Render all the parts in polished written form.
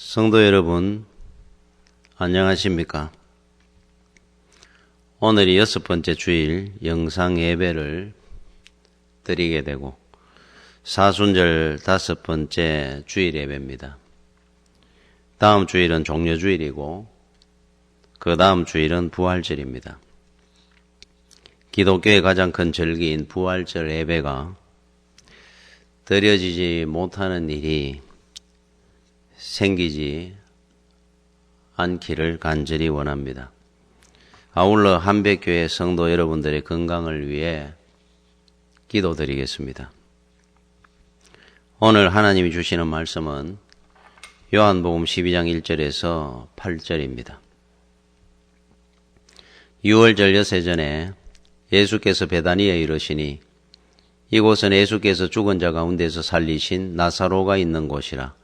성도 여러분, 안녕하십니까? 오늘이 6번째 주일 영상 예배를 드리게 되고 사순절 5번째 주일 예배입니다. 다음 주일은 종려주일이고 그 다음 주일은 부활절입니다. 기독교의 가장 큰 절기인 부활절 예배가 드려지지 못하는 일이 생기지 않기를 간절히 원합니다. 아울러 한백교회 성도 여러분들의 건강을 위해 기도드리겠습니다. 오늘 하나님이 주시는 말씀은 요한복음 12장 1절에서 8절입니다. 유월절 여세 전에 예수께서 베다니에 이르시니 이곳은 예수께서 죽은 자 가운데서 살리신 나사로가 있는 곳이라.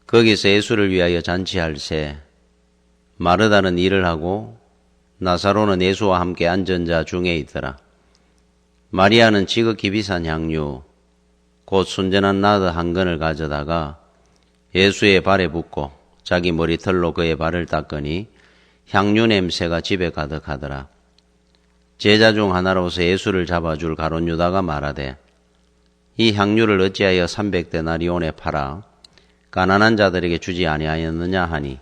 거기서 예수를 위하여 잔치할새 마르다는 일을 하고 나사로는 예수와 함께 앉은 자 중에 있더라. 마리아는 지극히 비싼 향유 곧 순전한 나드 한 근을 가져다가 예수의 발에 붓고 자기 머리털로 그의 발을 닦으니 향유 냄새가 집에 가득하더라. 제자 중 하나로서 예수를 잡아줄 가룟 유다가 말하되 이 향유를 어찌하여 300데나리온에 팔아 가난한 자들에게 주지 아니하였느냐 하니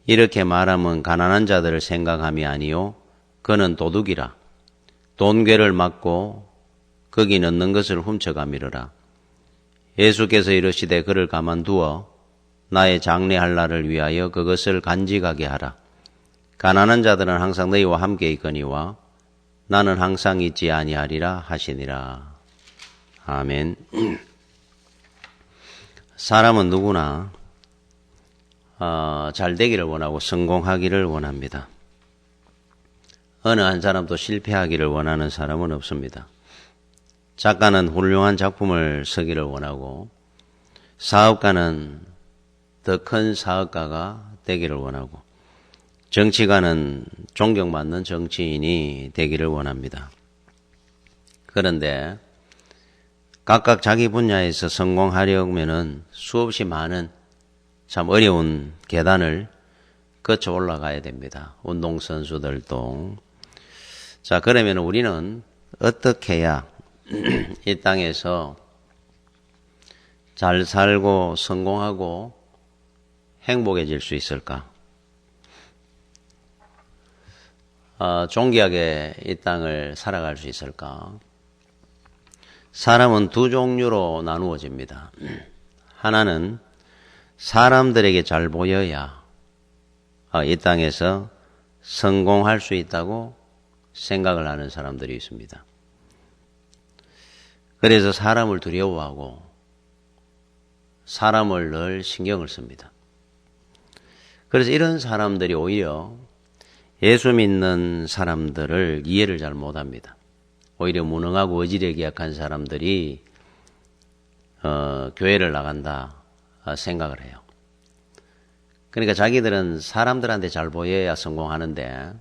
이렇게 말하면 가난한 자들을 생각함이 아니요 그는 도둑이라. 돈괴를 맞고 거기 넣는 것을 훔쳐가미르라. 예수께서 이르시되 그를 가만두어 나의 장례할 날을 위하여 그것을 간직하게 하라. 가난한 자들은 항상 너희와 함께 있거니와 나는 항상 있지 아니하리라 하시니라. 아멘. 사람은 누구나 잘 되기를 원하고 성공하기를 원합니다. 어느 한 사람도 실패하기를 원하는 사람은 없습니다. 작가는 훌륭한 작품을 쓰기를 원하고 사업가는 더 큰 사업가가 되기를 원하고 정치가는 존경받는 정치인이 되기를 원합니다. 그런데 각각 자기 분야에서 성공하려면은 수없이 많은 참 어려운 계단을 거쳐 올라가야 됩니다. 운동선수들도. 자, 그러면 우리는 어떻게 해야 이 땅에서 잘 살고 성공하고 행복해질 수 있을까? 존귀하게 이 땅을 살아갈 수 있을까? 사람은 두 종류로 나누어집니다. 하나는 사람들에게 잘 보여야 이 땅에서 성공할 수 있다고 생각을 하는 사람들이 있습니다. 그래서 사람을 두려워하고 사람을 늘 신경을 씁니다. 그래서 이런 사람들이 오히려 예수 믿는 사람들을 이해를 잘 못합니다. 오히려 무능하고 의지력이 약한 사람들이 교회를 나간다 생각을 해요. 그러니까 자기들은 사람들한테 잘 보여야 성공하는데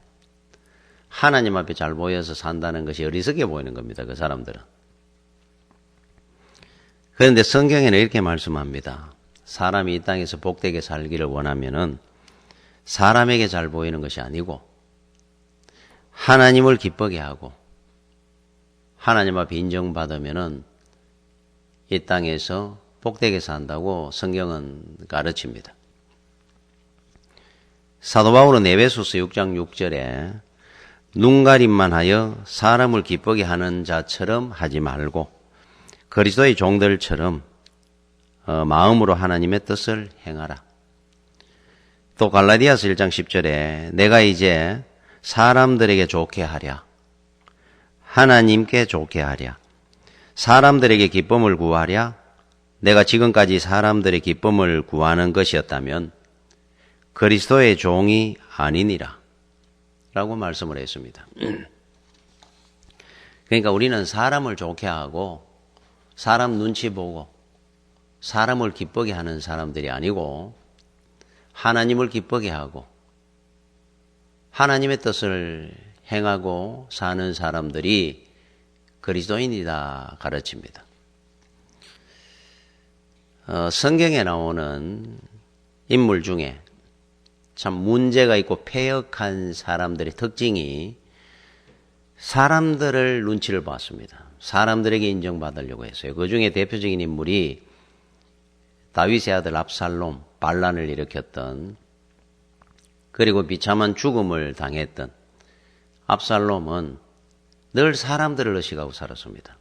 하나님 앞에 잘 보여서 산다는 것이 어리석게 보이는 겁니다. 그 사람들은. 그런데 성경에는 이렇게 말씀합니다. 사람이 이 땅에서 복되게 살기를 원하면은 사람에게 잘 보이는 것이 아니고 하나님을 기쁘게 하고 하나님 앞에 인정받으면은 이 땅에서 복되게 산다고 성경은 가르칩니다. 사도 바울은 에베소서 6장 6절에 눈가림만 하여 사람을 기쁘게 하는 자처럼 하지 말고 그리스도의 종들처럼 마음으로 하나님의 뜻을 행하라. 또 갈라디아서 1장 10절에 내가 이제 사람들에게 좋게 하랴. 하나님께 좋게 하랴. 사람들에게 기쁨을 구하랴. 내가 지금까지 사람들의 기쁨을 구하는 것이었다면 그리스도의 종이 아니니라. 라고 말씀을 했습니다. 그러니까 우리는 사람을 좋게 하고 사람 눈치 보고 사람을 기쁘게 하는 사람들이 아니고 하나님을 기쁘게 하고 하나님의 뜻을 행하고 사는 사람들이 그리스도인이다 가르칩니다. 성경에 나오는 인물 중에 참 문제가 있고 패역한 사람들의 특징이 사람들을 눈치를 봤습니다. 사람들에게 인정받으려고 했어요. 그 중에 대표적인 인물이 다윗의 아들 압살롬, 반란을 일으켰던, 그리고 비참한 죽음을 당했던 압살롬은 늘 사람들을 의식하고 살았습니다.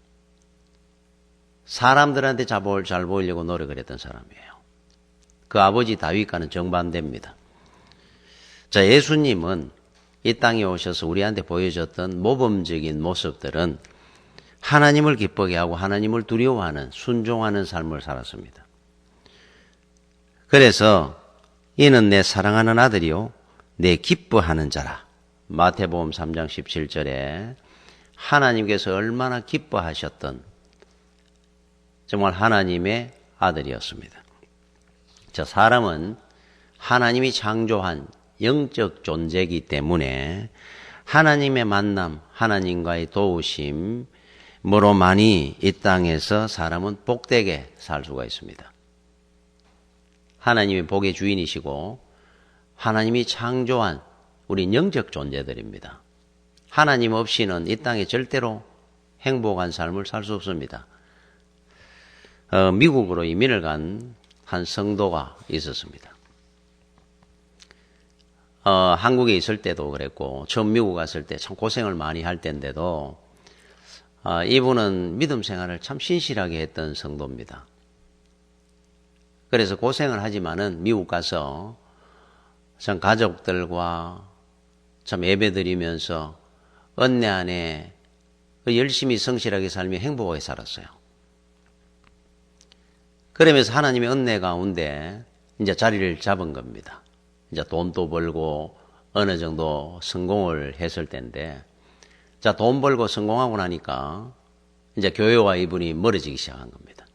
사람들한테 잘 보이려고 노력을 했던 사람이에요. 그 아버지 다윗과는 정반대입니다. 자, 예수님은 이 땅에 오셔서 우리한테 보여줬던 모범적인 모습들은 하나님을 기쁘게 하고 하나님을 두려워하는, 순종하는 삶을 살았습니다. 그래서 이는 내 사랑하는 아들이요 내 기뻐하는 자라. 마태복음 3장 17절에 하나님께서 얼마나 기뻐하셨던 정말 하나님의 아들이었습니다. 자, 사람은 하나님이 창조한 영적 존재이기 때문에 하나님의 만남, 하나님과의 도우심으로 많이 이 땅에서 사람은 복되게 살 수가 있습니다. 하나님이 복의 주인이시고 하나님이 창조한 우리 영적 존재들입니다. 하나님 없이는 이 땅에 절대로 행복한 삶을 살 수 없습니다. 미국으로 이민을 간 한 성도가 있었습니다. 한국에 있을 때도 그랬고 처음 미국 갔을 때 참 고생을 많이 할 때인데도 이분은 믿음 생활을 참 신실하게 했던 성도입니다. 그래서 고생을 하지만은 미국 가서 참 가족들과 참 예배드리면서 은혜 안에 열심히 성실하게 살며 행복하게 살았어요. 그러면서 하나님의 은혜 가운데 이제 자리를 잡은 겁니다. 이제 돈도 벌고 어느 정도 성공을 했을 때인데, 자, 돈 벌고 성공하고 나니까 이제 교회와 이분이 멀어지기 시작한 겁니다.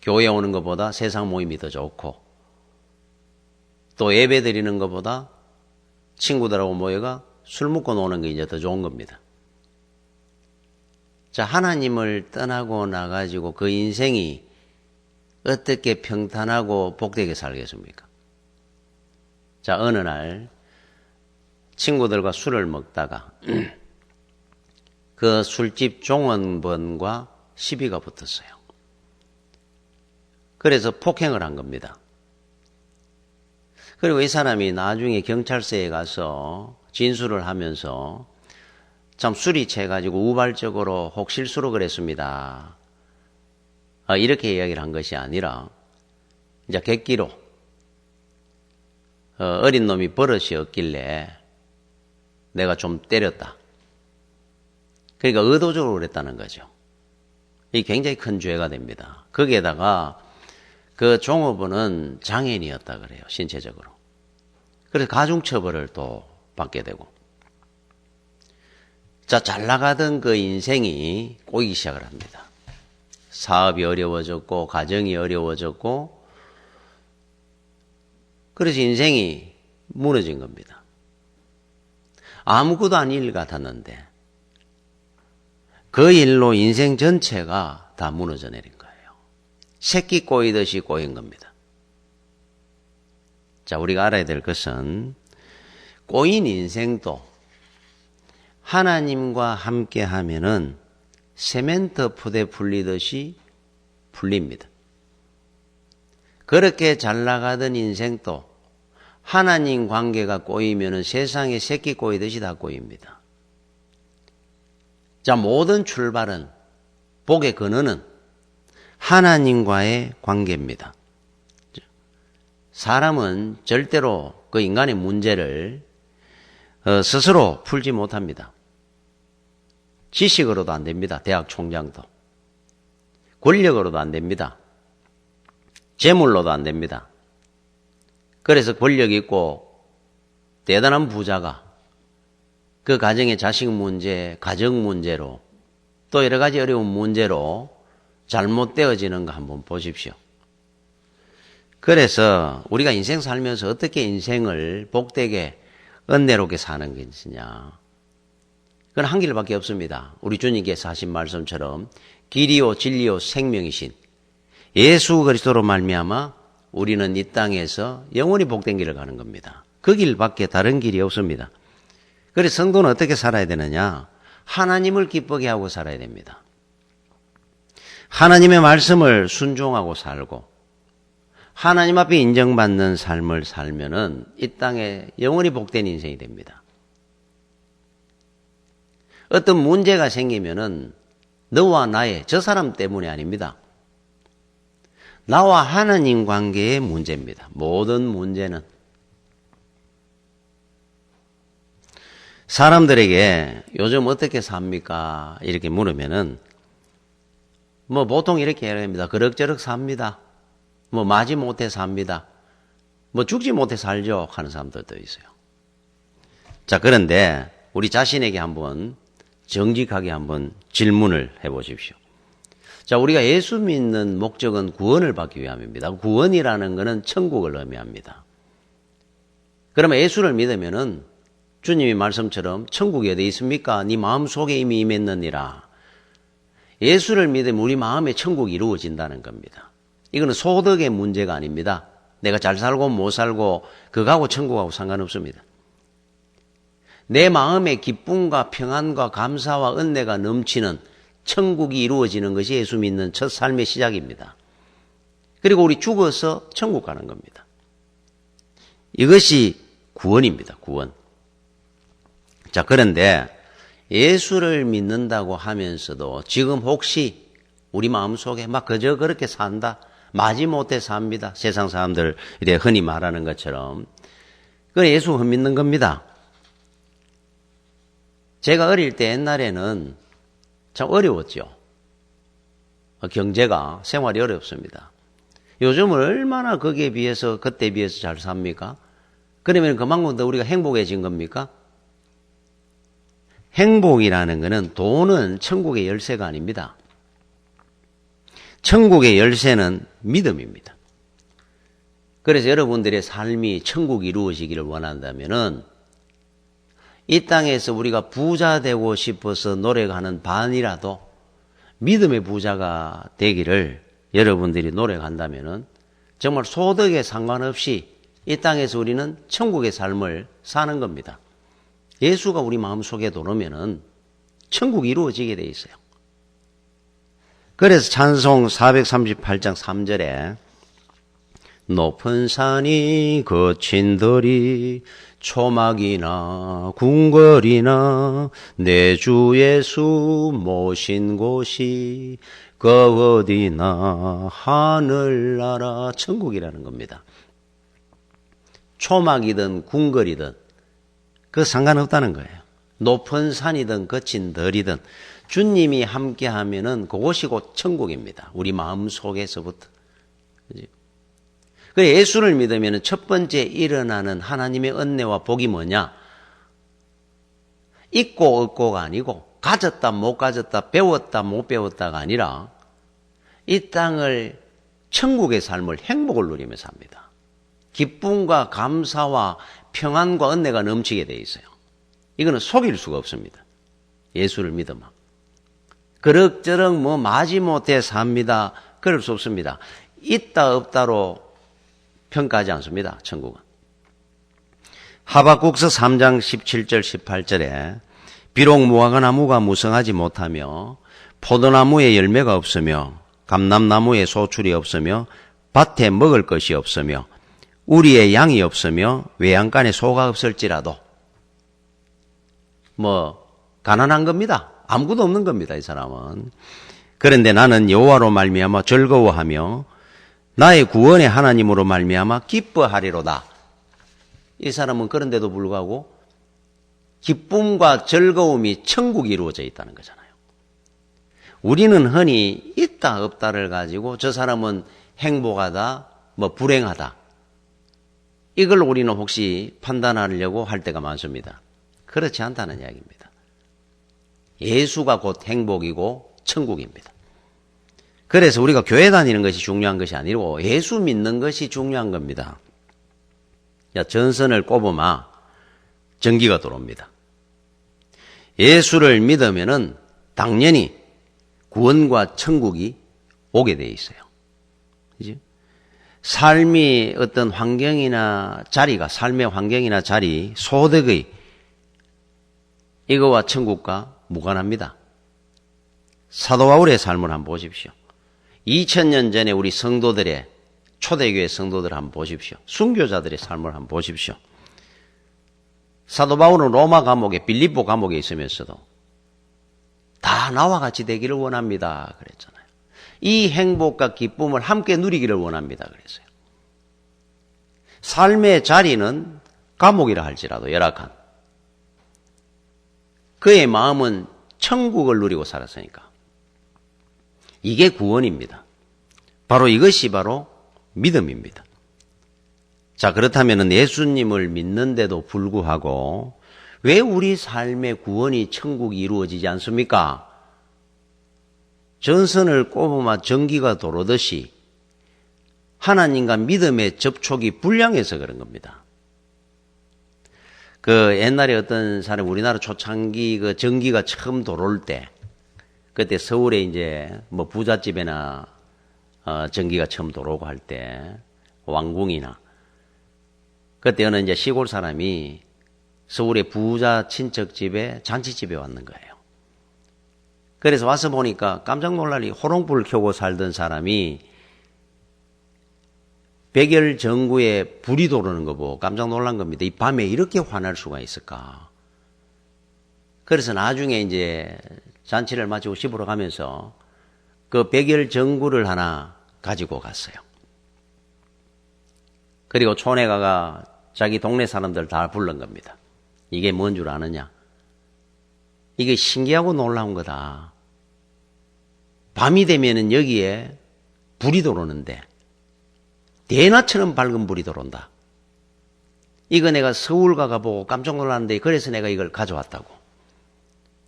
교회 오는 것보다 세상 모임이 더 좋고, 또 예배 드리는 것보다 친구들하고 모여가 술 먹고 노는 게 이제 더 좋은 겁니다. 자, 하나님을 떠나고 나가지고 그 인생이 어떻게 평탄하고 복되게 살겠습니까? 자, 어느 날 친구들과 술을 먹다가 그 술집 종업원과 시비가 붙었어요. 그래서 폭행을 한 겁니다. 그리고 이 사람이 나중에 경찰서에 가서 진술을 하면서 참 술이 채가지고 우발적으로 혹 실수로 그랬습니다. 이렇게 이야기를 한 것이 아니라 이제 객기로 어린 놈이 버릇이 없길래 내가 좀 때렸다. 그러니까 의도적으로 그랬다는 거죠. 이게 굉장히 큰 죄가 됩니다. 거기에다가 그 종업원은 장애인이었다 그래요. 신체적으로. 그래서 가중처벌을 또 받게 되고. 자, 잘 나가던 그 인생이 꼬이기 시작을 합니다. 사업이 어려워졌고 가정이 어려워졌고 그래서 인생이 무너진 겁니다. 아무것도 아닌 일 같았는데 그 일로 인생 전체가 다 무너져 내린 거예요. 새끼 꼬이듯이 꼬인 겁니다. 자, 우리가 알아야 될 것은 꼬인 인생도 하나님과 함께 하면은 세멘트 푸대 풀리듯이 풀립니다. 그렇게 잘 나가던 인생도 하나님 관계가 꼬이면은 세상에 새끼 꼬이듯이 다 꼬입니다. 자, 모든 출발은, 복의 근원은 하나님과의 관계입니다. 사람은 절대로 그 인간의 문제를 스스로 풀지 못합니다. 지식으로도 안 됩니다. 대학 총장도. 권력으로도 안 됩니다. 재물로도 안 됩니다. 그래서 권력 있고 대단한 부자가 그 가정의 자식 문제, 가정 문제로 또 여러 가지 어려운 문제로 잘못되어지는 거 한번 보십시오. 그래서 우리가 인생 살면서 어떻게 인생을 복되게 은혜롭게 사는 것이냐. 그건 한 길밖에 없습니다. 우리 주님께서 하신 말씀처럼 길이요 진리요 생명이신 예수 그리스도로 말미암아 우리는 이 땅에서 영원히 복된 길을 가는 겁니다. 그 길밖에 다른 길이 없습니다. 그래서 성도는 어떻게 살아야 되느냐? 하나님을 기쁘게 하고 살아야 됩니다. 하나님의 말씀을 순종하고 살고 하나님 앞에 인정받는 삶을 살면은 이 땅에 영원히 복된 인생이 됩니다. 어떤 문제가 생기면은 너와 나의 저 사람 때문이 아닙니다. 나와 하나님 관계의 문제입니다. 모든 문제는. 사람들에게 요즘 어떻게 삽니까? 이렇게 물으면은 뭐 보통 이렇게 얘기합니다. 그럭저럭 삽니다. 뭐 마지못해 삽니다. 뭐 죽지 못해 살죠 하는 사람들도 있어요. 자, 그런데 우리 자신에게 한번 정직하게 한번 질문을 해보십시오. 자, 우리가 예수 믿는 목적은 구원을 받기 위함입니다. 구원이라는 것은 천국을 의미합니다. 그러면 예수를 믿으면은 주님이 말씀처럼 천국이 어디 있습니까? 네 마음속에 이미 임했느니라. 예수를 믿으면 우리 마음에 천국이 이루어진다는 겁니다. 이거는 소득의 문제가 아닙니다. 내가 잘 살고 못 살고 그거하고 천국하고 상관없습니다. 내 마음에 기쁨과 평안과 감사와 은혜가 넘치는 천국이 이루어지는 것이 예수 믿는 첫 삶의 시작입니다. 그리고 우리 죽어서 천국 가는 겁니다. 이것이 구원입니다. 구원. 자, 그런데 예수를 믿는다고 하면서도 지금 혹시 우리 마음속에 막 그저 그렇게 산다, 마지못해 삽니다. 세상 사람들 이래 흔히 말하는 것처럼 그 예수 안 믿는 겁니다. 제가 어릴 때 옛날에는 참 어려웠죠. 경제가 생활이 어렵습니다. 요즘은 얼마나 거기에 비해서 그때 비해서 잘 삽니까? 그러면 그만큼 더 우리가 행복해진 겁니까? 행복이라는 것은 돈은 천국의 열쇠가 아닙니다. 천국의 열쇠는 믿음입니다. 그래서 여러분들의 삶이 천국이 이루어지기를 원한다면은 이 땅에서 우리가 부자 되고 싶어서 노력하는 반이라도 믿음의 부자가 되기를 여러분들이 노력한다면은 정말 소득에 상관없이 이 땅에서 우리는 천국의 삶을 사는 겁니다. 예수가 우리 마음속에 들어오면은 천국이 이루어지게 돼 있어요. 그래서 찬송 438장 3절에 높은 산이 거친 들이 초막이나 궁궐이나 내 주 예수 모신 곳이 그 어디나 하늘나라 천국이라는 겁니다. 초막이든 궁궐이든 그 상관없다는 거예요. 높은 산이든 거친 들이든 주님이 함께 하면은 그곳이 곧 천국입니다. 우리 마음 속에서부터. 그래 예수를 믿으면 첫 번째 일어나는 하나님의 은혜와 복이 뭐냐? 있고 없고가 아니고 가졌다 못 가졌다 배웠다 못 배웠다가 아니라 이 땅을 천국의 삶을 행복을 누리며 삽니다. 기쁨과 감사와 평안과 은혜가 넘치게 돼 있어요. 이거는 속일 수가 없습니다. 예수를 믿으면. 그럭저럭 뭐 마지못해 삽니다. 그럴 수 없습니다. 있다 없다로 평가하지 않습니다. 천국은. 하박국서 3장 17절 18절에 비록 무화과나무가 무성하지 못하며 포도나무에 열매가 없으며 감람나무에 소출이 없으며 밭에 먹을 것이 없으며 우리의 양이 없으며 외양간에 소가 없을지라도 뭐 가난한 겁니다. 아무것도 없는 겁니다. 이 사람은. 그런데 나는 여호와로 말미암아 즐거워하며 나의 구원의 하나님으로 말미암아 기뻐하리로다. 이 사람은 그런데도 불구하고 기쁨과 즐거움이 천국이 이루어져 있다는 거잖아요. 우리는 흔히 있다 없다를 가지고 저 사람은 행복하다 뭐 불행하다 이걸 우리는 혹시 판단하려고 할 때가 많습니다. 그렇지 않다는 이야기입니다. 예수가 곧 행복이고 천국입니다. 그래서 우리가 교회 다니는 것이 중요한 것이 아니고 예수 믿는 것이 중요한 겁니다. 야, 전선을 꼽으면 전기가 들어옵니다. 예수를 믿으면은 당연히 구원과 천국이 오게 돼 있어요. 그죠? 삶이 어떤 환경이나 자리가, 삶의 환경이나 자리, 소득의 이거와 천국과 무관합니다. 사도 바울의 삶을 한번 보십시오. 2000년 전에 우리 성도들의, 초대교회 성도들 한번 보십시오. 순교자들의 삶을 한번 보십시오. 사도 바울은 로마 감옥에, 빌립보 감옥에 있으면서도 다 나와 같이 되기를 원합니다 그랬잖아요. 이 행복과 기쁨을 함께 누리기를 원합니다 그랬어요. 삶의 자리는 감옥이라 할지라도 열악한, 그의 마음은 천국을 누리고 살았으니까. 이게 구원입니다. 바로 이것이 바로 믿음입니다. 자, 그렇다면 예수님을 믿는데도 불구하고 왜 우리 삶의 구원이 천국이 이루어지지 않습니까? 전선을 꼽으면 전기가 도르듯이 하나님과 믿음의 접촉이 불량해서 그런 겁니다. 그 옛날에 어떤 사람, 우리나라 초창기 그 전기가 처음 들어올 때, 그때 서울에 이제 뭐 부잣집에나 전기가 처음 들어오고 할 때, 왕궁이나, 그때 어느 이제 시골 사람이 서울의 부자 친척집에 잔치집에 왔는 거예요. 그래서 와서 보니까 깜짝 놀라니 호롱불 켜고 살던 사람이 백열전구에 불이 도르는 거 보고 깜짝 놀란 겁니다. 이 밤에 이렇게 환할 수가 있을까? 그래서 나중에 이제 잔치를 마치고 집으로 가면서 그 백열전구를 하나 가지고 갔어요. 그리고 촌에 가가 자기 동네 사람들 다 부른 겁니다. 이게 뭔 줄 아느냐? 이게 신기하고 놀라운 거다. 밤이 되면은 여기에 불이 들어오는데 대낮처럼 밝은 불이 들어온다. 이거 내가 서울 가보고 깜짝 놀랐는데 그래서 내가 이걸 가져왔다고.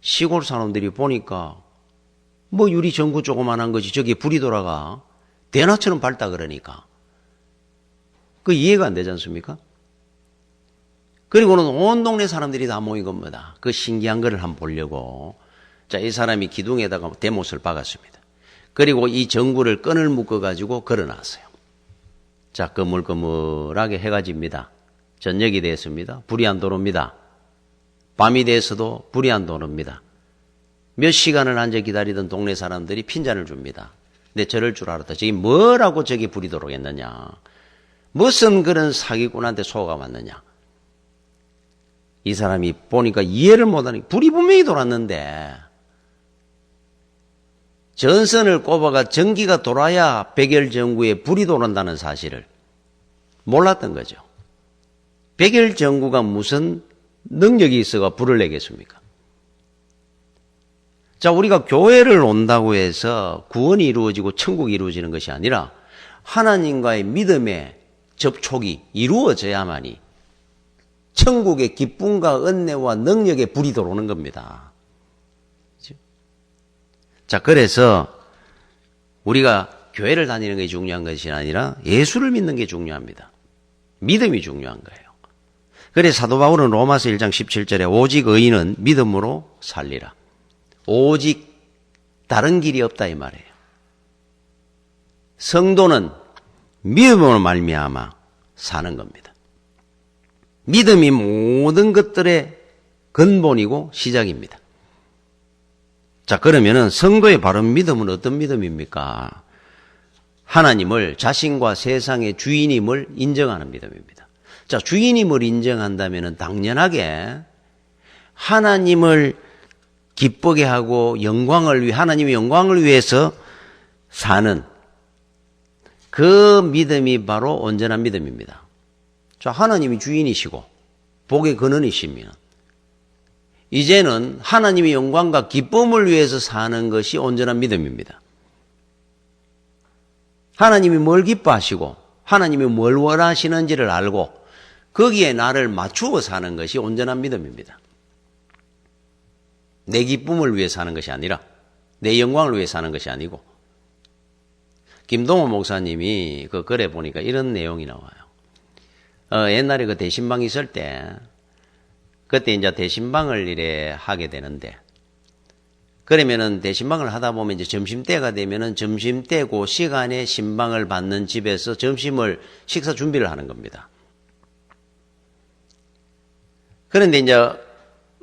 시골 사람들이 보니까 뭐 유리 전구 조그만한 거지 저기 불이 돌아가 대낮처럼 밝다 그러니까 그 이해가 안 되지 않습니까? 그리고는 온 동네 사람들이 다 모인 겁니다. 그 신기한 거를 한번 보려고. 자, 이 사람이 기둥에다가 대못을 박았습니다. 그리고 이 전구를 끈을 묶어가지고 걸어놨어요. 자, 거물거물하게 해가 집니다. 저녁이 됐습니다. 불이 안 들어옵니다. 밤이 돼서도 불이 안 들어옵니다. 몇 시간을 앉아 기다리던 동네 사람들이 핀잔을 줍니다. 근데 저럴 줄 알았다. 저기 뭐라고 저기 불이 들어오겠느냐. 무슨 그런 사기꾼한테 속아가 왔느냐. 이 사람이 보니까 이해를 못하니 불이 분명히 돌았는데 전선을 꼽아가 전기가 돌아야 백열전구에 불이 도는다는 사실을 몰랐던 거죠. 백열전구가 무슨 능력이 있어가 불을 내겠습니까? 자, 우리가 교회를 온다고 해서 구원이 이루어지고 천국이 이루어지는 것이 아니라 하나님과의 믿음의 접촉이 이루어져야만이 천국의 기쁨과 은혜와 능력의 불이 들어오는 겁니다. 자, 그래서 우리가 교회를 다니는 게 중요한 것이 아니라 예수를 믿는 게 중요합니다. 믿음이 중요한 거예요. 그래서 사도 바울은 로마서 1장 17절에 오직 의인은 믿음으로 살리라. 오직 다른 길이 없다 이 말이에요. 성도는 믿음으로 말미암아 사는 겁니다. 믿음이 모든 것들의 근본이고 시작입니다. 자, 그러면은 성도의 바른 믿음은 어떤 믿음입니까? 하나님을 자신과 세상의 주인임을 인정하는 믿음입니다. 자, 주인임을 인정한다면은 당연하게 하나님을 기쁘게 하고 하나님의 영광을 위해서 사는 그 믿음이 바로 온전한 믿음입니다. 자, 하나님이 주인이시고 복의 근원이시면 이제는 하나님의 영광과 기쁨을 위해서 사는 것이 온전한 믿음입니다. 하나님이 뭘 기뻐하시고 하나님이 뭘 원하시는지를 알고 거기에 나를 맞추어 사는 것이 온전한 믿음입니다. 내 기쁨을 위해 사는 것이 아니라 내 영광을 위해 사는 것이 아니고. 김동호 목사님이 그 글에 보니까 이런 내용이 나와요. 옛날에 그 대신방 있을 때 그때 이제 대신방을 이래 하게 되는데 그러면은 대신방을 하다 보면 이제 점심때가 되면은 점심때 그 시간에 신방을 받는 집에서 점심을 식사 준비를 하는 겁니다. 그런데 이제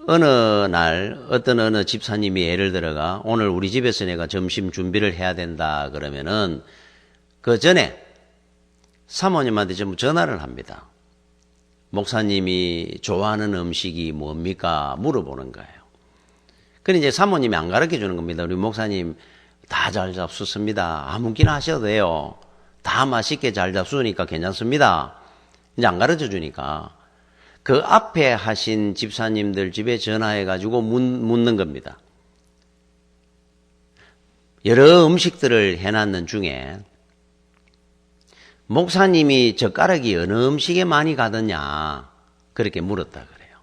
어느 날 어느 집사님이 예를 들어가 오늘 우리 집에서 내가 점심 준비를 해야 된다 그러면은 그 전에 사모님한테 전부 전화를 합니다. 목사님이 좋아하는 음식이 뭡니까? 물어보는 거예요. 그런데 이제 사모님이 안 가르쳐 주는 겁니다. 우리 목사님 다 잘 잡수습니다. 아무기나 하셔도 돼요. 다 맛있게 잘 잡수니까 괜찮습니다. 이제 안 가르쳐 주니까 그 앞에 하신 집사님들 집에 전화해가지고 묻는 겁니다. 여러 음식들을 해놨는 중에 목사님이 젓가락이 어느 음식에 많이 가느냐 그렇게 물었다 그래요.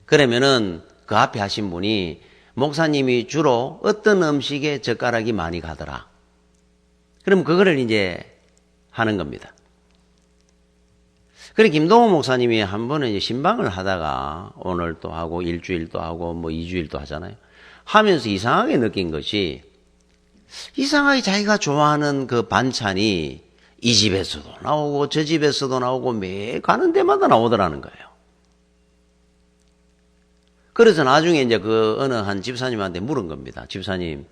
그러면은 그 앞에 하신 분이 목사님이 주로 어떤 음식에 젓가락이 많이 가더라. 그럼 그거를 이제 하는 겁니다. 그래 김동호 목사님이 한 번은 이제 신방을 하다가 오늘 또 하고 일주일도 하고 뭐 2주일도 하잖아요. 하면서 이상하게 느낀 것이 이상하게 자기가 좋아하는 그 반찬이 이 집에서도 나오고 저 집에서도 나오고 매 가는 데마다 나오더라는 거예요. 그래서 나중에 이제 그 어느 한 집사님한테 물은 겁니다. 집사님,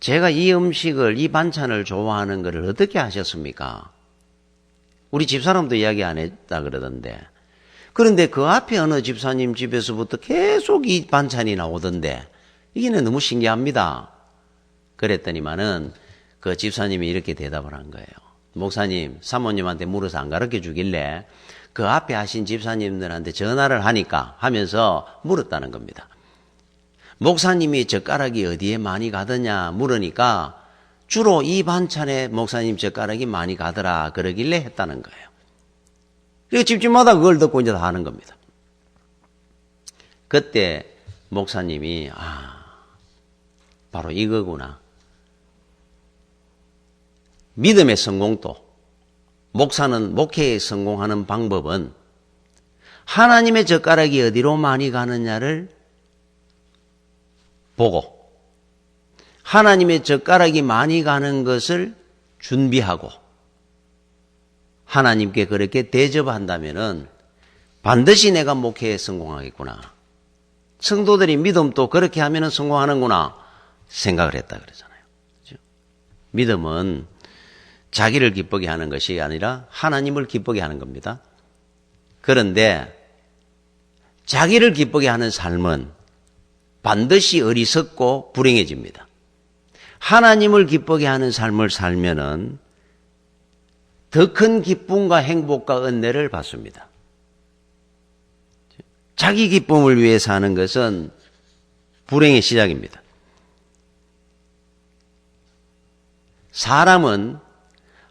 제가 이 음식을, 이 반찬을 좋아하는 것을 어떻게 하셨습니까? 우리 집사람도 이야기 안 했다 그러던데. 그런데 그 앞에 어느 집사님 집에서부터 계속 이 반찬이 나오던데 이게 너무 신기합니다. 그랬더니만은 그 집사님이 이렇게 대답을 한 거예요. 목사님, 사모님한테 물어서 안 가르쳐 주길래 그 앞에 하신 집사님들한테 전화를 하니까 하면서 물었다는 겁니다. 목사님이 젓가락이 어디에 많이 가더냐 물으니까 주로 이 반찬에 목사님 젓가락이 많이 가더라 그러길래 했다는 거예요. 그리고 집집마다 그걸 듣고 이제 다 하는 겁니다. 그때 목사님이 바로 이거구나. 믿음의 성공도 목사는 목회에 성공하는 방법은 하나님의 젓가락이 어디로 많이 가느냐를 보고 하나님의 젓가락이 많이 가는 것을 준비하고 하나님께 그렇게 대접한다면은 반드시 내가 목회에 성공하겠구나. 성도들이 믿음도 그렇게 하면은 성공하는구나 생각을 했다 그러잖아요. 그렇죠? 믿음은 자기를 기쁘게 하는 것이 아니라 하나님을 기쁘게 하는 겁니다. 그런데 자기를 기쁘게 하는 삶은 반드시 어리석고 불행해집니다. 하나님을 기쁘게 하는 삶을 살면은 더 큰 기쁨과 행복과 은혜를 받습니다. 자기 기쁨을 위해 사는 것은 불행의 시작입니다. 사람은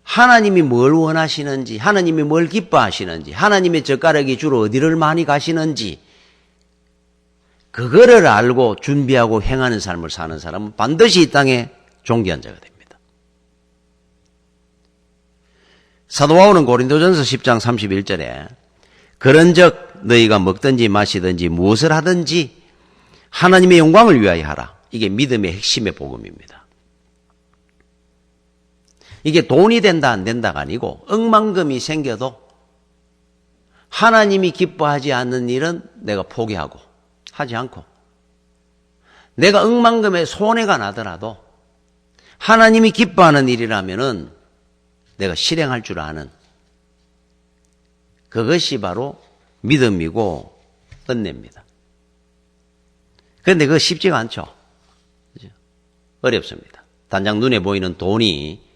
하나님이 뭘 원하시는지, 하나님이 뭘 기뻐하시는지, 하나님의 젓가락이 주로 어디를 많이 가시는지 그거를 알고 준비하고 행하는 삶을 사는 사람은 반드시 이 땅에 존귀한 자가 됩니다. 사도 바울은 고린도전서 10장 31절에 그런즉 너희가 먹든지 마시든지 무엇을 하든지 하나님의 영광을 위하여 하라. 이게 믿음의 핵심의 복음입니다. 이게 돈이 된다 안 된다가 아니고 억만금이 생겨도 하나님이 기뻐하지 않는 일은 내가 포기하고 하지 않고 내가 억만금의 손해가 나더라도 하나님이 기뻐하는 일이라면은 내가 실행할 줄 아는 그것이 바로 믿음이고 은혜입니다. 그런데 그거 쉽지가 않죠. 어렵습니다. 단장 눈에 보이는 돈이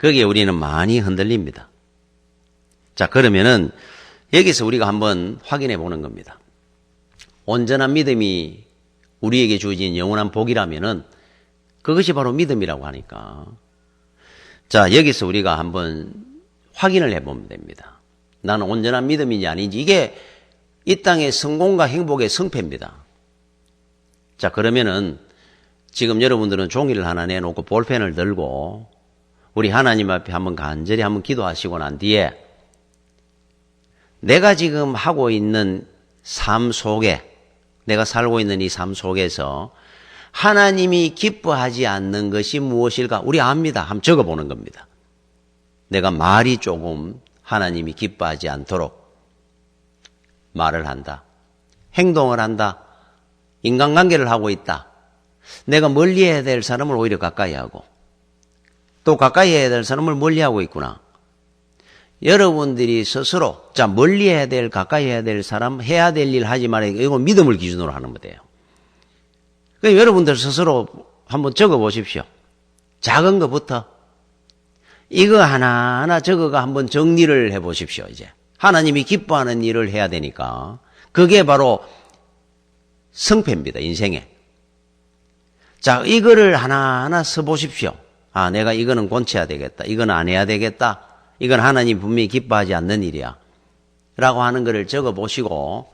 거기에 우리는 많이 흔들립니다. 자, 그러면은 여기서 우리가 한번 확인해 보는 겁니다. 온전한 믿음이 우리에게 주어진 영원한 복이라면은 그것이 바로 믿음이라고 하니까. 자, 여기서 우리가 한번 확인을 해보면 됩니다. 나는 온전한 믿음인지 아닌지. 이게 이 땅의 성공과 행복의 성패입니다. 자, 그러면은 지금 여러분들은 종이를 하나 내놓고 볼펜을 들고 우리 하나님 앞에 한번 간절히 한번 기도하시고 난 뒤에 내가 지금 하고 있는 삶 속에 내가 살고 있는 이 삶 속에서 하나님이 기뻐하지 않는 것이 무엇일까? 우리 압니다. 한번 적어보는 겁니다. 내가 말이 조금 하나님이 기뻐하지 않도록 말을 한다. 행동을 한다. 인간관계를 하고 있다. 내가 멀리해야 될 사람을 오히려 가까이 하고 또 가까이 해야 될 사람을 멀리하고 있구나. 여러분들이 스스로 멀리해야 될 가까이 해야 될 사람 해야 될 일 하지 말아야 이거 믿음을 기준으로 하는 거예요. 그러니까 여러분들 스스로 한번 적어보십시오. 작은 것부터 이거 하나하나 적어가 한번 정리를 해보십시오. 이제 하나님이 기뻐하는 일을 해야 되니까 그게 바로 성패입니다. 인생에. 자, 이거를 하나하나 써보십시오. 아, 내가 이거는 고쳐야 되겠다. 이건 안 해야 되겠다. 이건 하나님 분명히 기뻐하지 않는 일이야. 라고 하는 거를 적어보시고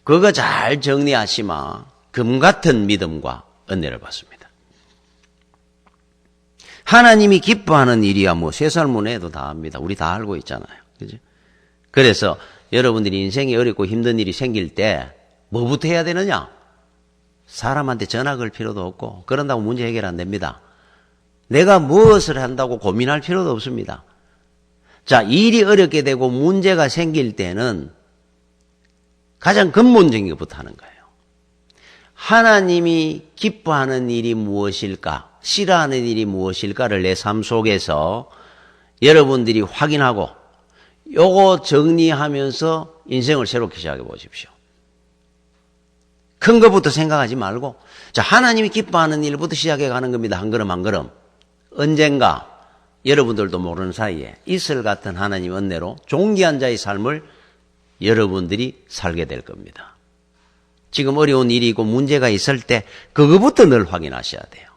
그거 잘 정리하시면 금 같은 믿음과 은혜를 받습니다. 하나님이 기뻐하는 일이야 뭐 쇠살문에도 다 합니다. 우리 다 알고 있잖아요. 그죠? 그래서 여러분들이 인생이 어렵고 힘든 일이 생길 때 뭐부터 해야 되느냐? 사람한테 전화 걸 필요도 없고 그런다고 문제 해결 안 됩니다. 내가 무엇을 한다고 고민할 필요도 없습니다. 자, 일이 어렵게 되고 문제가 생길 때는 가장 근본적인 것부터 하는 거예요. 하나님이 기뻐하는 일이 무엇일까? 싫어하는 일이 무엇일까를 내 삶 속에서 여러분들이 확인하고 요거 정리하면서 인생을 새롭게 시작해 보십시오. 큰 것부터 생각하지 말고 자, 하나님이 기뻐하는 일부터 시작해 가는 겁니다. 한 걸음 한 걸음. 언젠가 여러분들도 모르는 사이에 이슬 같은 하나님 은혜로 존귀한 자의 삶을 여러분들이 살게 될 겁니다. 지금 어려운 일이 있고 문제가 있을 때 그거부터 늘 확인하셔야 돼요.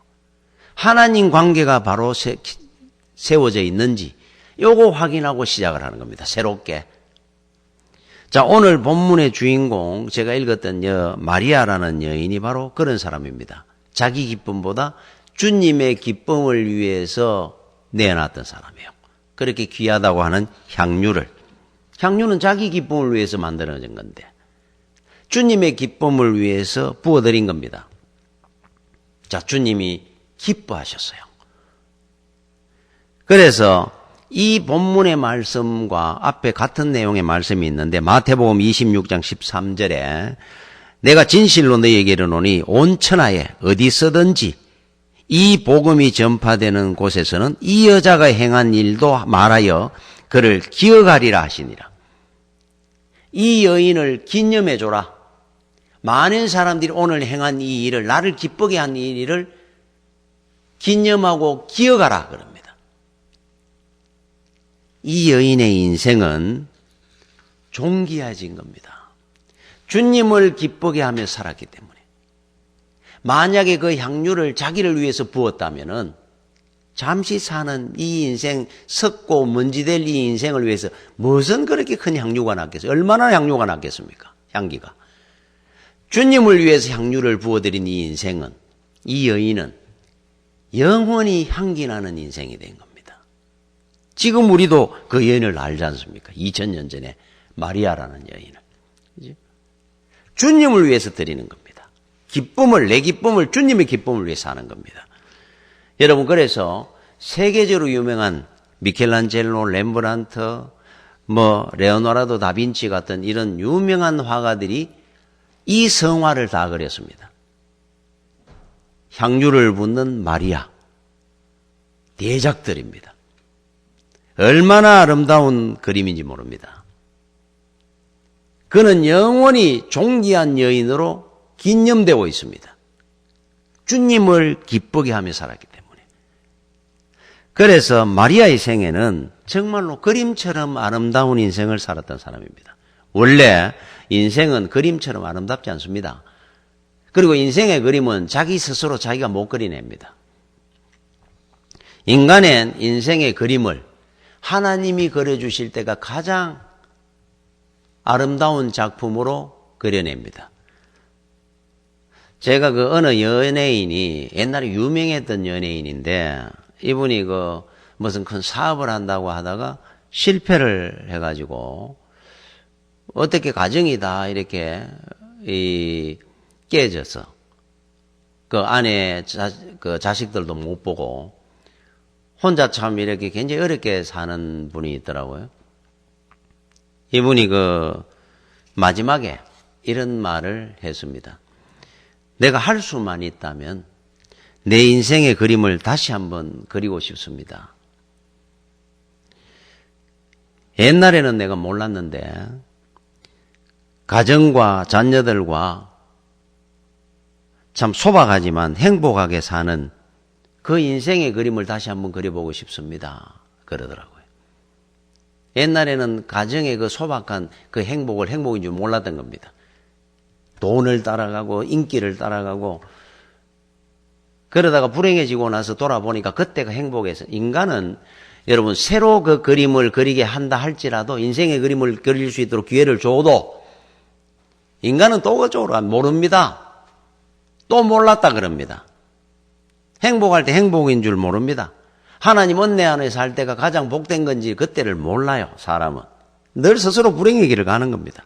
하나님 관계가 바로 세워져 있는지 요거 확인하고 시작을 하는 겁니다. 새롭게. 자, 오늘 본문의 주인공 제가 읽었던 마리아라는 여인이 바로 그런 사람입니다. 자기 기쁨보다 주님의 기쁨을 위해서 내어놨던 사람이에요. 그렇게 귀하다고 하는 향유는 자기 기쁨을 위해서 만들어진 건데 주님의 기쁨을 위해서 부어드린 겁니다. 자, 주님이 기뻐하셨어요. 그래서 이 본문의 말씀과 앞에 같은 내용의 말씀이 있는데 마태복음 26장 13절에 내가 진실로 너희에게 이르노니 온 천하에 어디서든지 이 복음이 전파되는 곳에서는 이 여자가 행한 일도 말하여 그를 기억하리라 하시니라. 이 여인을 기념해 줘라. 많은 사람들이 오늘 행한 이 일을 나를 기쁘게 한 이 일을 기념하고 기억하라 그럽니다. 이 여인의 인생은 존귀해진 겁니다. 주님을 기쁘게 하며 살았기 때문에 만약에 그 향유를 자기를 위해서 부었다면은 잠시 사는 이 인생 썩고 먼지될 이 인생을 위해서 무슨 그렇게 큰 향유가 났겠어요? 얼마나 향유가 났겠습니까? 향기가. 주님을 위해서 향유를 부어드린 이 인생은 이 여인은 영원히 향기나는 인생이 된 겁니다. 지금 우리도 그 여인을 알지 않습니까? 2000년 전에 마리아라는 여인을. 그죠? 주님을 위해서 드리는 겁니다. 내 기쁨을 주님의 기쁨을 위해서 하는 겁니다. 여러분 그래서 세계적으로 유명한 미켈란젤로, 렘브란트, 레오나르도 다빈치 같은 이런 유명한 화가들이 이 성화를 다 그렸습니다. 향유를 붓는 마리아. 대작들입니다. 얼마나 아름다운 그림인지 모릅니다. 그는 영원히 존귀한 여인으로 기념되고 있습니다. 주님을 기쁘게 하며 살았기 때문에. 그래서 마리아의 생애는 정말로 그림처럼 아름다운 인생을 살았던 사람입니다. 원래 인생은 그림처럼 아름답지 않습니다. 그리고 인생의 그림은 자기 스스로 자기가 못 그려냅니다. 인간의 인생의 그림을 하나님이 그려주실 때가 가장 아름다운 작품으로 그려냅니다. 제가 그 어느 연예인이 옛날에 유명했던 연예인인데 이분이 무슨 큰 사업을 한다고 하다가 실패를 해가지고 어떻게 가정이 다 이렇게 깨져서 그 안에 그 자식들도 못 보고 혼자 참 이렇게 굉장히 어렵게 사는 분이 있더라고요. 이분이 그 마지막에 이런 말을 했습니다. 내가 할 수만 있다면 내 인생의 그림을 다시 한번 그리고 싶습니다. 옛날에는 내가 몰랐는데 가정과 자녀들과 참 소박하지만 행복하게 사는 그 인생의 그림을 다시 한번 그려보고 싶습니다. 그러더라고요. 옛날에는 가정의 그 소박한 그 행복을 행복인 줄 몰랐던 겁니다. 돈을 따라가고 인기를 따라가고 그러다가 불행해지고 나서 돌아보니까 그때가 행복해서 인간은 여러분 새로 그 그림을 그리게 한다 할지라도 인생의 그림을 그릴 수 있도록 기회를 줘도 인간은 또 그쪽으로 모릅니다. 또 몰랐다 그럽니다. 행복할 때 행복인 줄 모릅니다. 하나님 은혜 안에 살 때가 가장 복된 건지 그때를 몰라요. 사람은 늘 스스로 불행의 길을 가는 겁니다.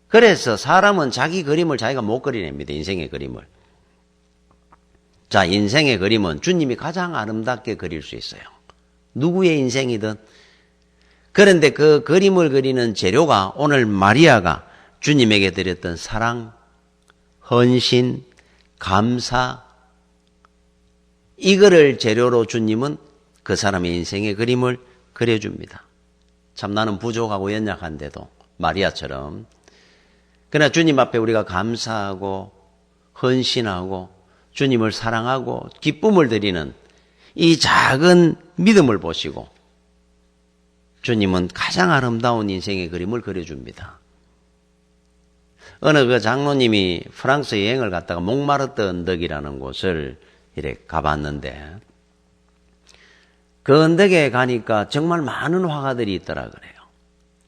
그래서 사람은 자기 그림을 자기가 못 그려냅니다. 인생의 그림을. 자, 인생의 그림은 주님이 가장 아름답게 그릴 수 있어요. 누구의 인생이든. 그런데 그 그림을 그리는 재료가 오늘 마리아가 주님에게 드렸던 사랑, 헌신, 감사, 이거를 재료로 주님은 그 사람의 인생의 그림을 그려줍니다. 참 나는 부족하고 연약한데도 마리아처럼. 그러나 주님 앞에 우리가 감사하고 헌신하고 주님을 사랑하고 기쁨을 드리는 이 작은 믿음을 보시고 주님은 가장 아름다운 인생의 그림을 그려줍니다. 어느 그 장로님이 프랑스 여행을 갔다가 몽마르트 언덕이라는 곳을 이렇게 가봤는데 그 언덕에 가니까 정말 많은 화가들이 있더라 그래요.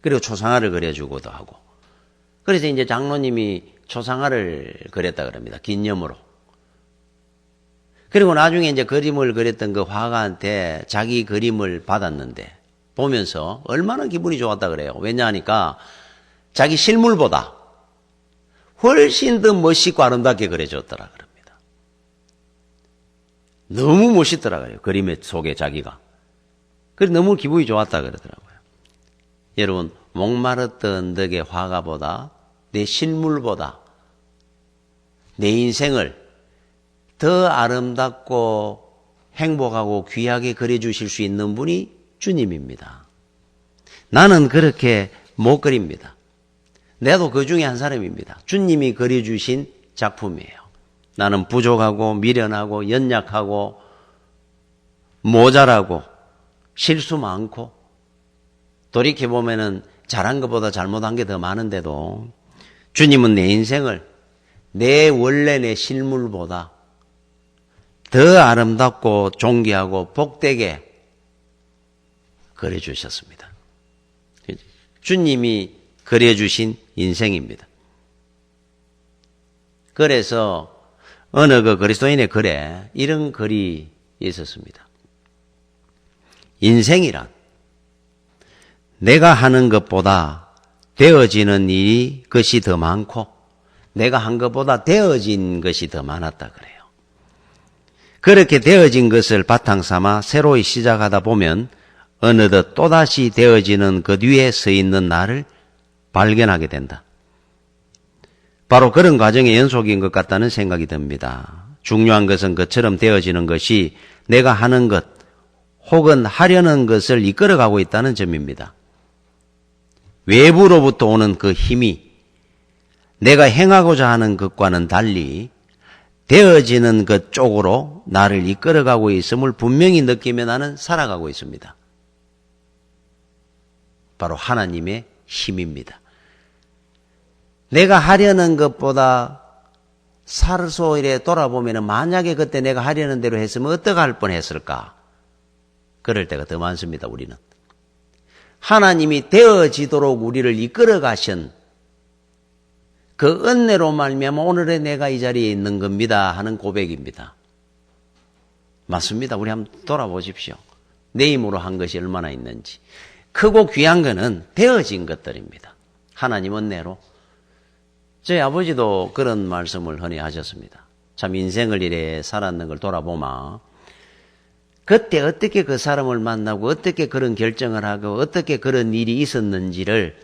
그리고 초상화를 그려주고도 하고. 그래서 이제 장로님이 초상화를 그렸다 그럽니다. 기념으로. 그리고 나중에 이제 그림을 그렸던 그 화가한테 자기 그림을 받았는데 보면서 얼마나 기분이 좋았다 그래요. 왜냐하니까 자기 실물보다 훨씬 더 멋있고 아름답게 그려줬더라 그럽니다. 너무 멋있더라 그래요. 그림 속에 자기가. 그래서 너무 기분이 좋았다 그러더라고요. 여러분, 몽마르트 언덕의 화가보다 내 실물보다 내 인생을 더 아름답고 행복하고 귀하게 그려주실 수 있는 분이 주님입니다. 나는 그렇게 못 그립니다. 나도 그 중에 한 사람입니다. 주님이 그려주신 작품이에요. 나는 부족하고 미련하고 연약하고 모자라고 실수 많고 돌이켜보면은 잘한 것보다 잘못한 게 더 많은데도 주님은 내 인생을 내 원래 내 실물보다 더 아름답고 존귀하고 복되게 그려주셨습니다. 주님이 그려주신 인생입니다. 그래서 어느 그 그리스도인의 글에 이런 글이 있었습니다. 인생이란 내가 하는 것보다 되어지는 일이 것이 더 많고 내가 한 것보다 되어진 것이 더 많았다 그래요. 그렇게 되어진 것을 바탕 삼아 새로이 시작하다 보면 어느덧 또다시 되어지는 그 뒤에 서 있는 나를 발견하게 된다. 바로 그런 과정의 연속인 것 같다는 생각이 듭니다. 중요한 것은 그처럼 되어지는 것이 내가 하는 것 혹은 하려는 것을 이끌어가고 있다는 점입니다. 외부로부터 오는 그 힘이 내가 행하고자 하는 것과는 달리 되어지는 것 쪽으로 나를 이끌어가고 있음을 분명히 느끼며 나는 살아가고 있습니다. 바로 하나님의 힘입니다. 내가 하려는 것보다 살소 이래 돌아보면 만약에 그때 내가 하려는 대로 했으면 어떻게 할 뻔했을까? 그럴 때가 더 많습니다. 우리는. 하나님이 되어지도록 우리를 이끌어 가신 그 은혜로 말미암아 오늘의 내가 이 자리에 있는 겁니다 하는 고백입니다. 맞습니다. 우리 한번 돌아보십시오. 내 힘으로 한 것이 얼마나 있는지. 크고 귀한 것은 되어진 것들입니다. 하나님 은혜로. 저희 아버지도 그런 말씀을 흔히 하셨습니다. 참 인생을 이래 살았는 걸 돌아보면 그때 어떻게 그 사람을 만나고 어떻게 그런 결정을 하고 어떻게 그런 일이 있었는지를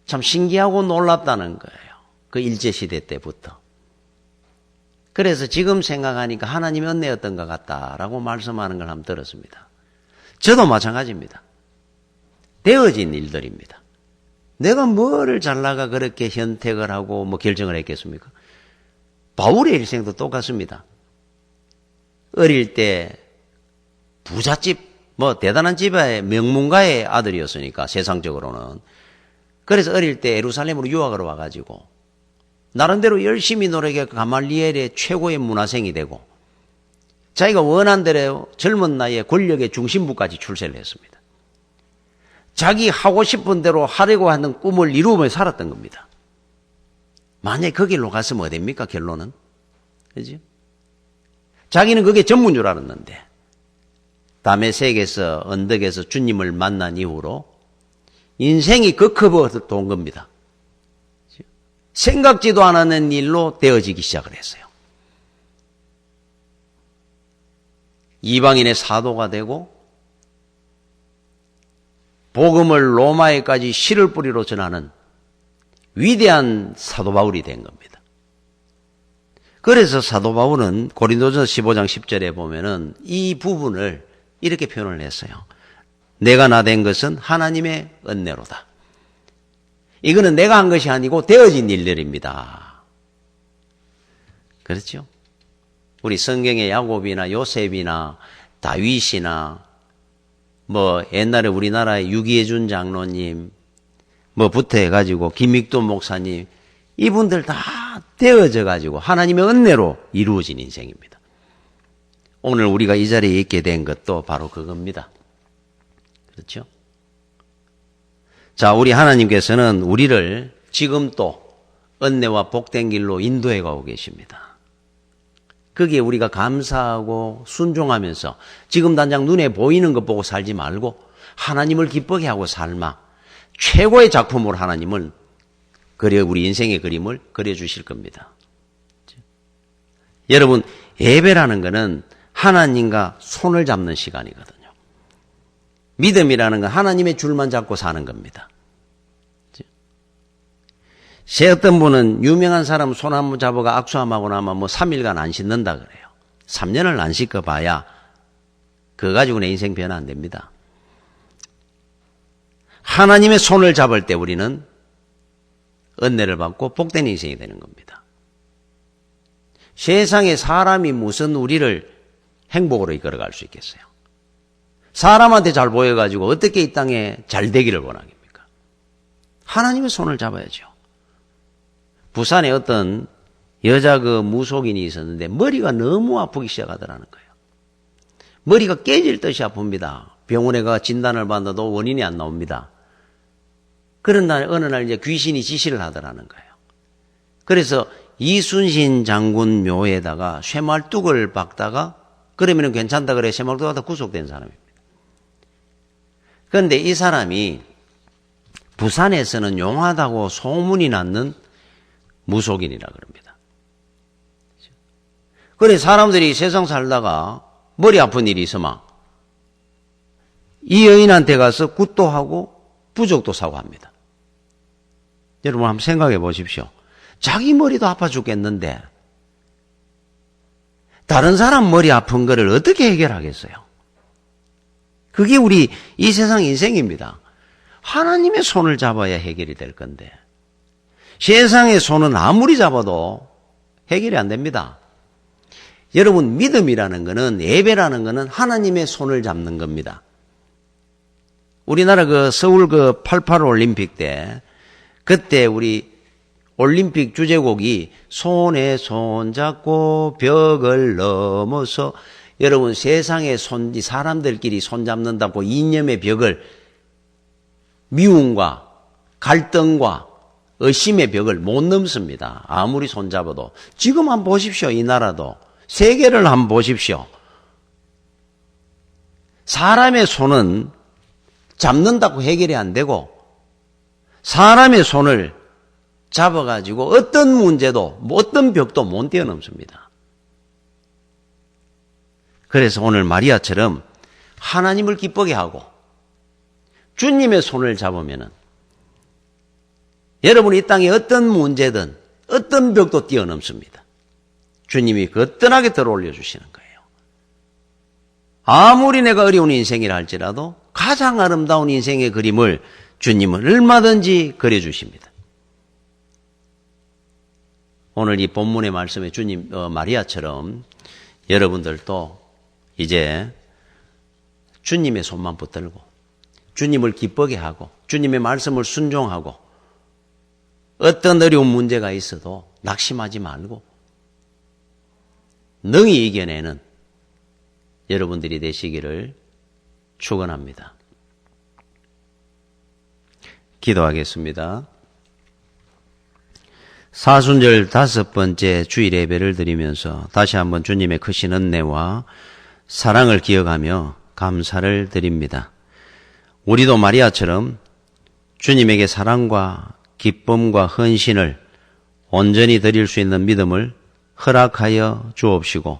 참 신기하고 놀랍다는 거예요. 그 일제시대 때부터. 그래서 지금 생각하니까 하나님의 은혜였던 것 같다라고 말씀하는 걸 한번 들었습니다. 저도 마찬가지입니다. 되어진 일들입니다. 내가 뭐를 잘나가 그렇게 선택을 하고 뭐 결정을 했겠습니까? 바울의 일생도 똑같습니다. 어릴 때 부잣집, 뭐 대단한 집의 명문가의 아들이었으니까 세상적으로는. 그래서 어릴 때 예루살렘으로 유학을 와가지고 나름대로 열심히 노력해 가말리엘의 최고의 문화생이 되고 자기가 원한 대로 젊은 나이에 권력의 중심부까지 출세를 했습니다. 자기 하고 싶은 대로 하려고 하는 꿈을 이루며 살았던 겁니다. 만약에 그 길로 갔으면 어딥니까 결론은? 그죠? 자기는 그게 전부인 줄 알았는데 다메섹에서 언덕에서 주님을 만난 이후로 인생이 급급해서 온 겁니다. 생각지도 않았는 일로 되어지기 시작을 했어요. 이방인의 사도가 되고 복음을 로마에까지 씨를 뿌리로 전하는 위대한 사도 바울이 된 겁니다. 그래서 사도 바울은 고린도전서 15장 10절에 보면은 이 부분을 이렇게 표현을 했어요. 내가 나 된 것은 하나님의 은혜로다. 이거는 내가 한 것이 아니고 되어진 일들입니다. 그렇죠? 우리 성경의 야곱이나 요셉이나 다윗이나 뭐 옛날에 우리나라의 유기해준 장로님 뭐부터 해가지고 김익도 목사님 이분들 다 되어져 가지고 하나님의 은혜로 이루어진 인생입니다. 오늘 우리가 이 자리에 있게 된 것도 바로 그겁니다. 그렇죠? 자, 우리 하나님께서는 우리를 지금 또 은혜와 복된 길로 인도해 가고 계십니다. 거기에 우리가 감사하고 순종하면서 지금 당장 눈에 보이는 것 보고 살지 말고 하나님을 기쁘게 하고 삶아 최고의 작품으로 하나님을 우리 인생의 그림을 그려주실 겁니다. 여러분, 예배라는 것은 하나님과 손을 잡는 시간이거든요. 믿음이라는 건 하나님의 줄만 잡고 사는 겁니다. 제 어떤 분은 유명한 사람 손 한번 잡아가 악수하고 나면 뭐 3일간 안 씻는다 그래요. 3년을 안 씻어봐야 그거 가지고 내 인생 변화 안 됩니다. 하나님의 손을 잡을 때 우리는 은혜를 받고 복된 인생이 되는 겁니다. 세상에 사람이 무슨 우리를 행복으로 이끌어갈 수 있겠어요? 사람한테 잘 보여가지고 어떻게 이 땅에 잘 되기를 원하겠습니까? 하나님의 손을 잡아야죠. 부산에 어떤 여자 그 무속인이 있었는데 머리가 너무 아프기 시작하더라는 거예요. 머리가 깨질 듯이 아픕니다. 병원에 가 진단을 받아도 원인이 안 나옵니다. 그런 날 어느 날 이제 귀신이 지시를 하더라는 거예요. 그래서 이순신 장군 묘에다가 쇠말뚝을 박다가 그러면 괜찮다 그래 쇠말뚝 하다 구속된 사람입니다. 그런데 이 사람이 부산에서는 용하다고 소문이 났는 무속인이라 그럽니다. 그래 사람들이 세상 살다가 머리 아픈 일이 있으면 이 여인한테 가서 굿도 하고 부적도 사고 합니다. 여러분 한번 생각해 보십시오. 자기 머리도 아파 죽겠는데 다른 사람 머리 아픈 거를 어떻게 해결하겠어요? 그게 우리 이 세상 인생입니다. 하나님의 손을 잡아야 해결이 될 건데 세상의 손은 아무리 잡아도 해결이 안 됩니다. 여러분 믿음이라는 거는 예배라는 거는 하나님의 손을 잡는 겁니다. 우리나라 그 서울 그 88 올림픽 때 그때 우리 올림픽 주제곡이 손에 손 잡고 벽을 넘어서 여러분 세상의 사람들끼리 손 잡는다고 이념의 벽을 미움과 갈등과 의심의 벽을 못 넘습니다. 아무리 손 잡아도. 지금 한번 보십시오. 이 나라도. 세계를 한번 보십시오. 사람의 손은 잡는다고 해결이 안 되고 사람의 손을 잡아가지고 어떤 문제도 어떤 벽도 못 뛰어넘습니다. 그래서 오늘 마리아처럼 하나님을 기쁘게 하고 주님의 손을 잡으면은 여러분이 이 땅에 어떤 문제든 어떤 벽도 뛰어넘습니다. 주님이 거뜬하게 들어올려 주시는 거예요. 아무리 내가 어려운 인생이라 할지라도 가장 아름다운 인생의 그림을 주님은 얼마든지 그려주십니다. 오늘 이 본문의 말씀에 주님 마리아처럼 여러분들도 이제 주님의 손만 붙들고 주님을 기쁘게 하고 주님의 말씀을 순종하고 어떤 어려운 문제가 있어도 낙심하지 말고 능히 이겨내는 여러분들이 되시기를 축원합니다. 기도하겠습니다. 사순절 5번째 주일 예배를 드리면서 다시 한번 주님의 크신 은혜와 사랑을 기억하며 감사를 드립니다. 우리도 마리아처럼 주님에게 사랑과 기쁨과 헌신을 온전히 드릴 수 있는 믿음을 허락하여 주옵시고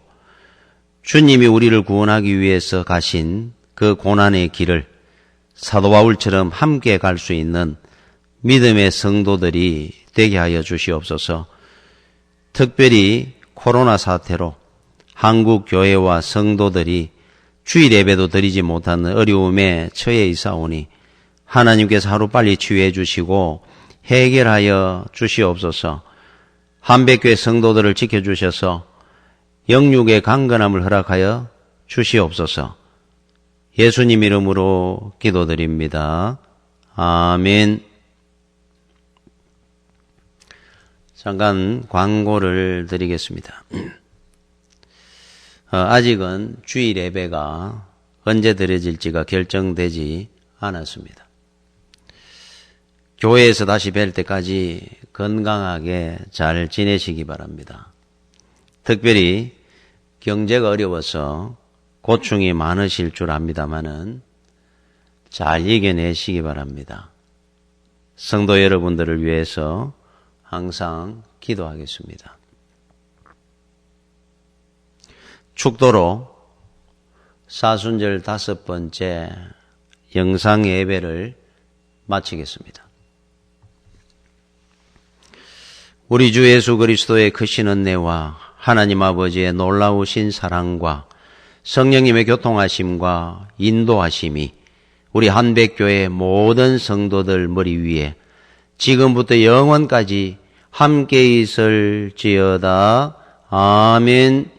주님이 우리를 구원하기 위해서 가신 그 고난의 길을 사도 바울처럼 함께 갈 수 있는 믿음의 성도들이 되게 하여 주시옵소서. 특별히 코로나 사태로 한국 교회와 성도들이 주일 예배도 드리지 못하는 어려움에 처해 있사오니 하나님께서 하루빨리 치유해 주시고 해결하여 주시옵소서. 한백교회 성도들을 지켜주셔서 영육의 강건함을 허락하여 주시옵소서. 예수님 이름으로 기도드립니다. 아멘. 잠깐 광고를 드리겠습니다. 아직은 주일 예배가 언제 드려질지가 결정되지 않았습니다. 교회에서 다시 뵐 때까지 건강하게 잘 지내시기 바랍니다. 특별히 경제가 어려워서 고충이 많으실 줄 압니다마는 잘 이겨내시기 바랍니다. 성도 여러분들을 위해서 항상 기도하겠습니다. 축도로 사순절 5번째 영상 예배를 마치겠습니다. 우리 주 예수 그리스도의 크신 은혜와 하나님 아버지의 놀라우신 사랑과 성령님의 교통하심과 인도하심이 우리 한백교회 모든 성도들 머리 위에 지금부터 영원까지 함께 있을지어다. 아멘.